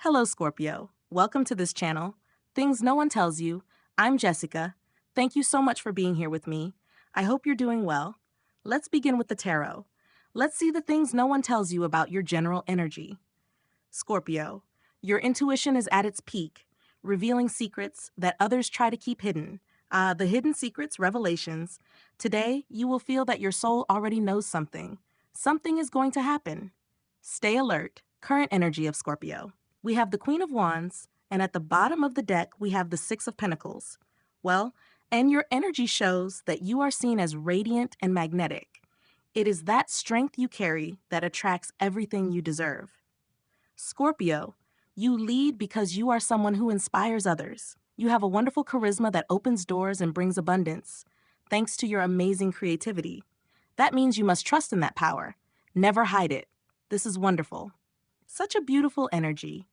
Hello, Scorpio. Welcome to this channel. Things No One Tells You. I'm Jessica. Thank you so much for being here with me. I hope you're doing well. Let's begin with the tarot. Let's see the things no one tells you about your general energy. Scorpio, your intuition is at its peak, revealing secrets that others try to keep hidden. The hidden secrets, revelations. Today, you will feel that your soul already knows something. Something is going to happen. Stay alert. Current energy of Scorpio. We have the Queen of Wands, and at the bottom of the deck, we have the Six of Pentacles. Well, and your energy shows that you are seen as radiant and magnetic. It is that strength you carry that attracts everything you deserve. Scorpio, you lead because you are someone who inspires others. You have a wonderful charisma that opens doors and brings abundance, thanks to your amazing creativity. That means you must trust in that power. Never hide it. This is wonderful. Such a beautiful energy.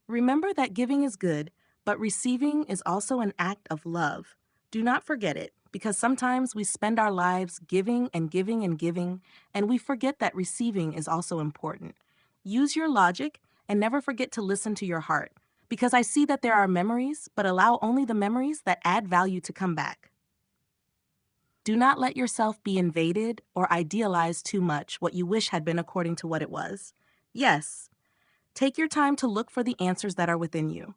Remember that giving is good, but receiving is also an act of love. Do not forget it, because sometimes we spend our lives giving and giving and giving, and we forget that receiving is also important. Use your logic and never forget to listen to your heart, because I see that there are memories, but allow only the memories that add value to come back. Do not let yourself be invaded or idealize too much what you wish had been according to what it was. Yes, take your time to look for the answers that are within you.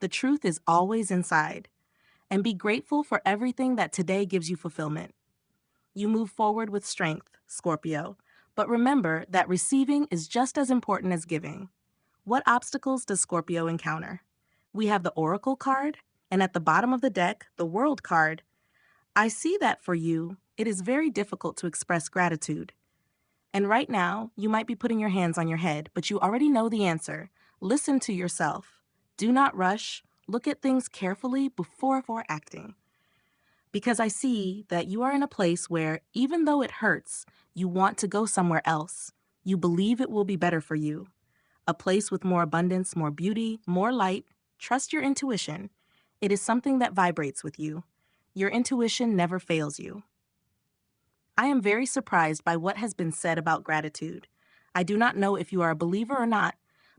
The truth is always inside. And be grateful for everything that today gives you fulfillment. You move forward with strength, Scorpio, but remember that receiving is just as important as giving. What obstacles does Scorpio encounter? We have the Oracle card, and at the bottom of the deck, the World card. I see that for you, it is very difficult to express gratitude. And right now, you might be putting your hands on your head, but you already know the answer. Listen to yourself. Do not rush. Look at things carefully before acting. Because I see that you are in a place where, even though it hurts, you want to go somewhere else. You believe it will be better for you. A place with more abundance, more beauty, more light. Trust your intuition. It is something that vibrates with you. Your intuition never fails you. I am very surprised by what has been said about gratitude. I do not know if you are a believer or not,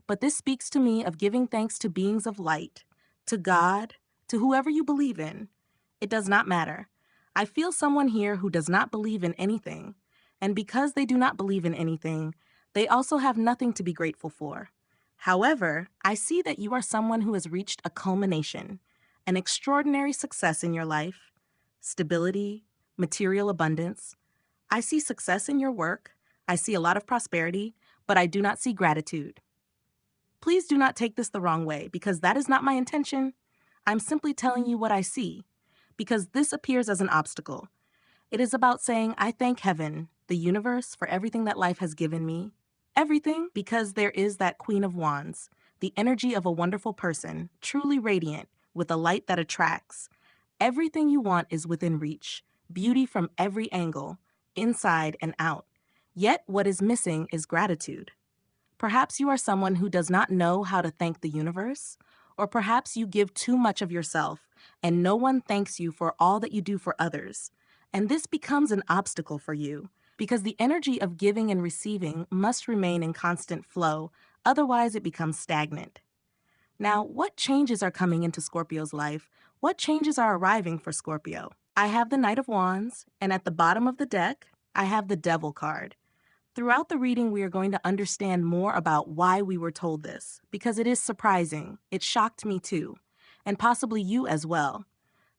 but this speaks to me of giving thanks to beings of light, to God, to whoever you believe in. It does not matter. I feel someone here who does not believe in anything, and because they do not believe in anything, they also have nothing to be grateful for. However, I see that you are someone who has reached a culmination, an extraordinary success in your life, stability, material abundance. I see success in your work. I see a lot of prosperity, but I do not see gratitude. Please do not take this the wrong way, because that is not my intention. I'm simply telling you what I see, because this appears as an obstacle. It is about saying, I thank heaven, the universe, for everything that life has given me. Everything, because there is that Queen of Wands, the energy of a wonderful person, truly radiant, with a light that attracts. Everything you want is within reach, beauty from every angle, inside and out. Yet what is missing is gratitude. Perhaps you are someone who does not know how to thank the universe, or perhaps you give too much of yourself and no one thanks you for all that you do for others. And this becomes an obstacle for you because the energy of giving and receiving must remain in constant flow, otherwise it becomes stagnant. Now, what changes are coming into Scorpio's life? What changes are arriving for Scorpio? I have the Knight of Wands, and at the bottom of the deck, I have the Devil card. Throughout the reading, we are going to understand more about why we were told this, because it is surprising. It shocked me too, and possibly you as well.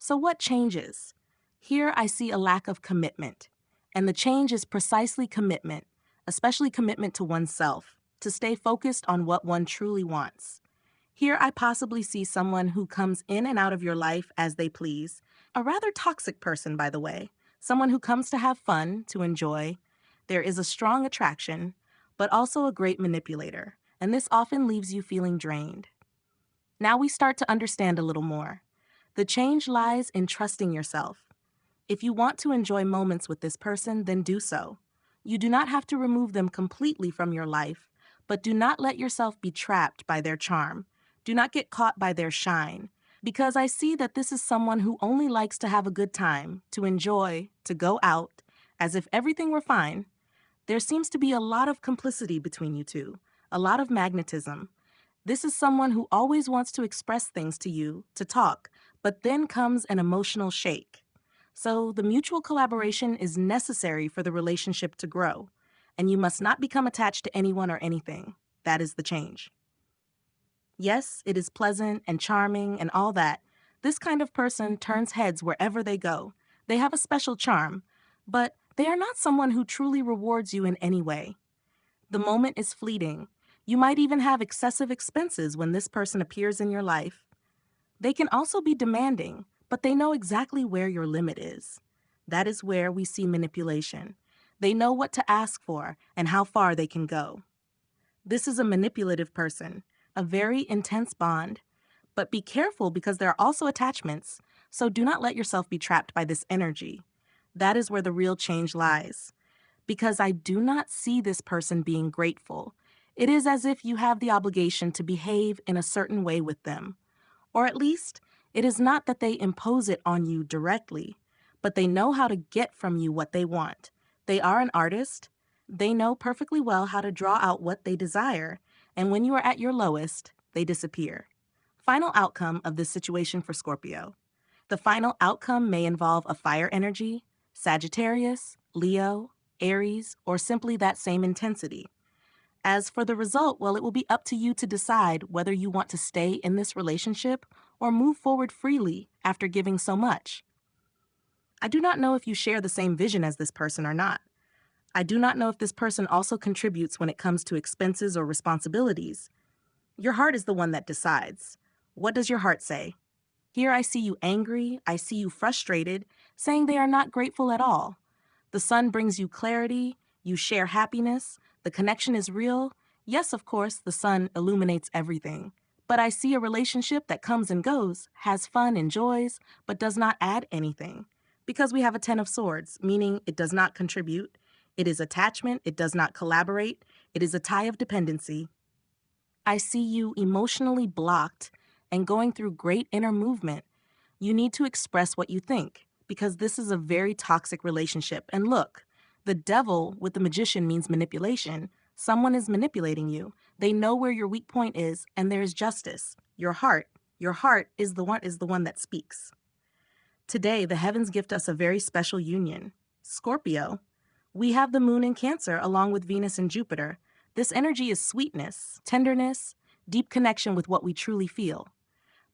So what changes? Here I see a lack of commitment, and the change is precisely commitment, especially commitment to oneself, to stay focused on what one truly wants. Here I possibly see someone who comes in and out of your life as they please, a rather toxic person, by the way, someone who comes to have fun, to enjoy. There is a strong attraction, but also a great manipulator, and this often leaves you feeling drained. Now we start to understand a little more. The change lies in trusting yourself. If you want to enjoy moments with this person, then do so. You do not have to remove them completely from your life, but do not let yourself be trapped by their charm. Do not get caught by their shine, because I see that this is someone who only likes to have a good time, to enjoy, to go out, as if everything were fine. There seems to be a lot of complicity between you two, a lot of magnetism. This is someone who always wants to express things to you, to talk, but then comes an emotional shake. So the mutual collaboration is necessary for the relationship to grow, and you must not become attached to anyone or anything. That is the change. Yes, it is pleasant and charming and all that. This kind of person turns heads wherever they go. They have a special charm, but they are not someone who truly rewards you in any way. The moment is fleeting. You might even have excessive expenses when this person appears in your life. They can also be demanding, but they know exactly where your limit is. That is where we see manipulation. They know what to ask for and how far they can go. This is a manipulative person, a very intense bond. But be careful because there are also attachments, so do not let yourself be trapped by this energy. That is where the real change lies. Because I do not see this person being grateful. It is as if you have the obligation to behave in a certain way with them. Or at least, it is not that they impose it on you directly, but they know how to get from you what they want. They are an artist. They know perfectly well how to draw out what they desire, and when you are at your lowest, they disappear. Final outcome of this situation for Scorpio. The final outcome may involve a fire energy, Sagittarius, Leo, Aries, or simply that same intensity. As for the result, well, it will be up to you to decide whether you want to stay in this relationship or move forward freely after giving so much. I do not know if you share the same vision as this person or not. I do not know if this person also contributes when it comes to expenses or responsibilities. Your heart is the one that decides. What does your heart say? Here I see you angry, I see you frustrated, saying they are not grateful at all. The sun brings you clarity, you share happiness, the connection is real. Yes, of course, the sun illuminates everything. But I see a relationship that comes and goes, has fun, enjoys, but does not add anything. Because we have a Ten of Swords, meaning it does not contribute. It is attachment, it does not collaborate, it is a tie of dependency. I see you emotionally blocked and going through great inner movement. You need to express what you think because this is a very toxic relationship. And look, the devil with the magician means manipulation. Someone is manipulating you. They know where your weak point is and there is justice. Your heart is the one that speaks. Today, the heavens gift us a very special union. Scorpio. We have the moon in Cancer along with Venus and Jupiter. This energy is sweetness, tenderness, deep connection with what we truly feel.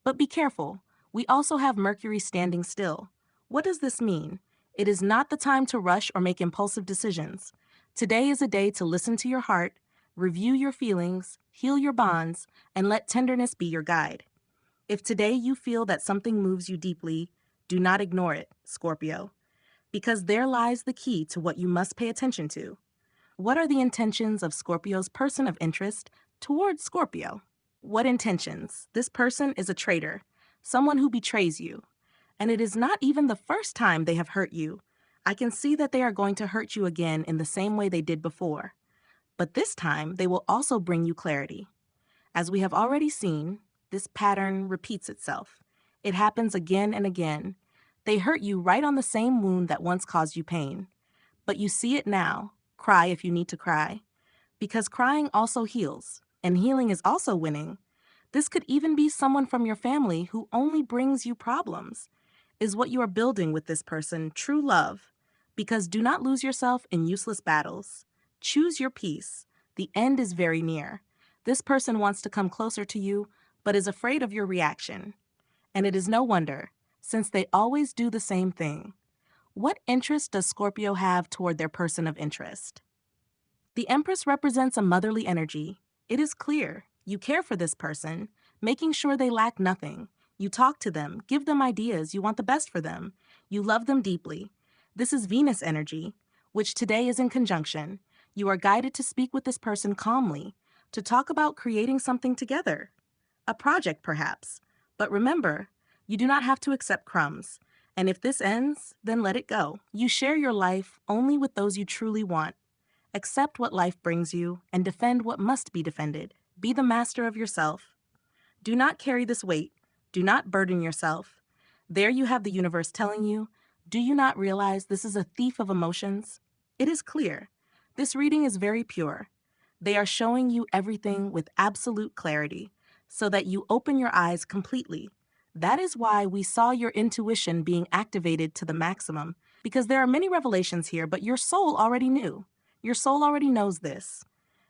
But be careful. We also have Mercury standing still. What does this mean? It is not the time to rush or make impulsive decisions. Today is a day to listen to your heart, review your feelings, heal your bonds, and let tenderness be your guide. If today you feel that something moves you deeply, do not ignore it, Scorpio, because there lies the key to what you must pay attention to. What are the intentions of Scorpio's person of interest towards Scorpio? What intentions? This person is a traitor, someone who betrays you. And it is not even the first time they have hurt you. I can see that they are going to hurt you again in the same way they did before. But this time, they will also bring you clarity. As we have already seen, this pattern repeats itself. It happens again and again. They hurt you right on the same wound that once caused you pain. But you see it now. Cry if you need to cry. Because crying also heals, and healing is also winning. This could even be someone from your family who only brings you problems. Is what you are building with this person true love? Because do not lose yourself in useless battles. Choose your peace. The end is very near. This person wants to come closer to you, but is afraid of your reaction. And it is no wonder, since they always do the same thing. What interest does Scorpio have toward their person of interest? The Empress represents a motherly energy. It is clear you care for this person, making sure they lack nothing. You talk to them, give them ideas, you want the best for them. You love them deeply. This is Venus energy, which today is in conjunction. You are guided to speak with this person calmly, to talk about creating something together. A project, perhaps. But remember, you do not have to accept crumbs. And if this ends, then let it go. You share your life only with those you truly want. Accept what life brings you and defend what must be defended. Be the master of yourself. Do not carry this weight. Do not burden yourself. There you have the universe telling you, do you not realize this is a thief of emotions? It is clear. This reading is very pure. They are showing you everything with absolute clarity. so that you open your eyes completely. That is why we saw your intuition being activated to the maximum, because there are many revelations here, but your soul already knew. Your soul already knows this.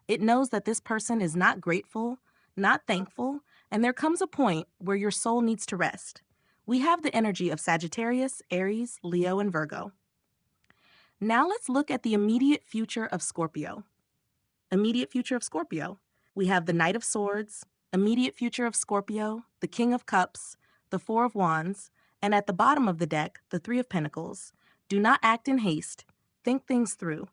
It knows that this person is not grateful, not thankful, and there comes a point where your soul needs to rest. We have the energy of Sagittarius, Aries, Leo, and Virgo. Now let's look at the immediate future of Scorpio. Immediate future of Scorpio. We have the Knight of Swords, immediate future of Scorpio, the King of Cups, the Four of Wands, and at the bottom of the deck, the Three of Pentacles. Do not act in haste. Think things through,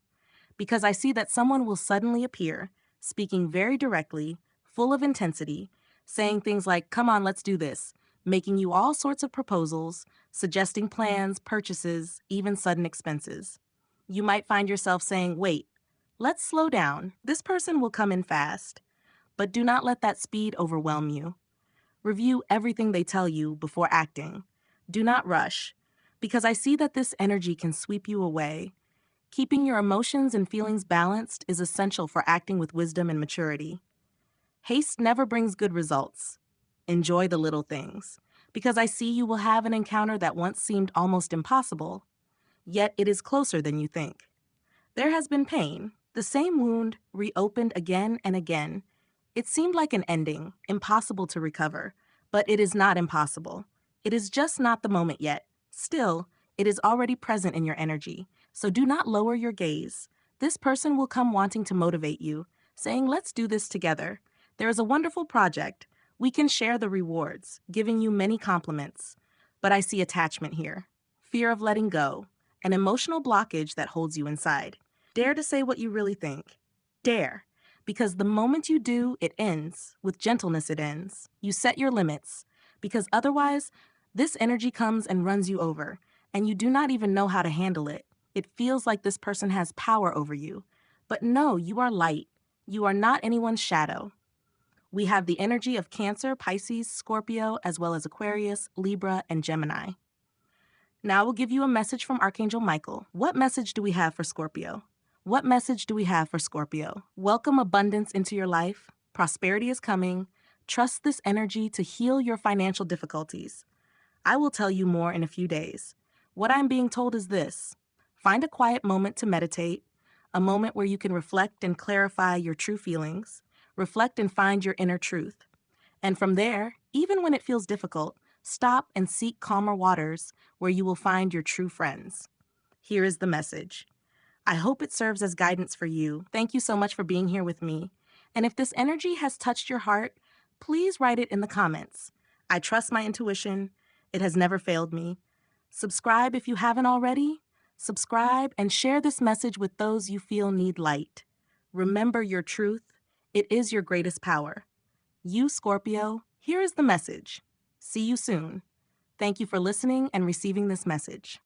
because I see that someone will suddenly appear, speaking very directly, full of intensity, saying things like, "Come on, let's do this," making you all sorts of proposals, suggesting plans, purchases, even sudden expenses. You might find yourself saying, "Wait, let's slow down." This person will come in fast, but do not let that speed overwhelm you. Review everything they tell you before acting. Do not rush, because I see that this energy can sweep you away. Keeping your emotions and feelings balanced is essential for acting with wisdom and maturity. Haste never brings good results. Enjoy the little things, because I see you will have an encounter that once seemed almost impossible, yet it is closer than you think. There has been pain, the same wound reopened again and again. It seemed like an ending, impossible to recover, but it is not impossible. It is just not the moment yet. Still, it is already present in your energy, so do not lower your gaze. This person will come wanting to motivate you, saying, "Let's do this together. There is a wonderful project. We can share the rewards," giving you many compliments. But I see attachment here, fear of letting go, an emotional blockage that holds you inside. Dare to say what you really think. Dare. Because the moment you do, it ends. With gentleness, it ends. You set your limits. Because otherwise, this energy comes and runs you over, and you do not even know how to handle it. It feels like this person has power over you. But no, you are light. You are not anyone's shadow. We have the energy of Cancer, Pisces, Scorpio, as well as Aquarius, Libra, and Gemini. Now I will give you a message from Archangel Michael. What message do we have for Scorpio? What message do we have for Scorpio? Welcome abundance into your life. Prosperity is coming. Trust this energy to heal your financial difficulties. I will tell you more in a few days. What I'm being told is this: find a quiet moment to meditate, a moment where you can reflect and clarify your true feelings, reflect and find your inner truth. And from there, even when it feels difficult, stop and seek calmer waters where you will find your true friends. Here is the message. I hope it serves as guidance for you. Thank you so much for being here with me. And if this energy has touched your heart, please write it in the comments. I trust my intuition. It has never failed me. Subscribe if you haven't already. Subscribe and share this message with those you feel need light. Remember your truth. It is your greatest power. You, Scorpio, here is the message. See you soon. Thank you for listening and receiving this message.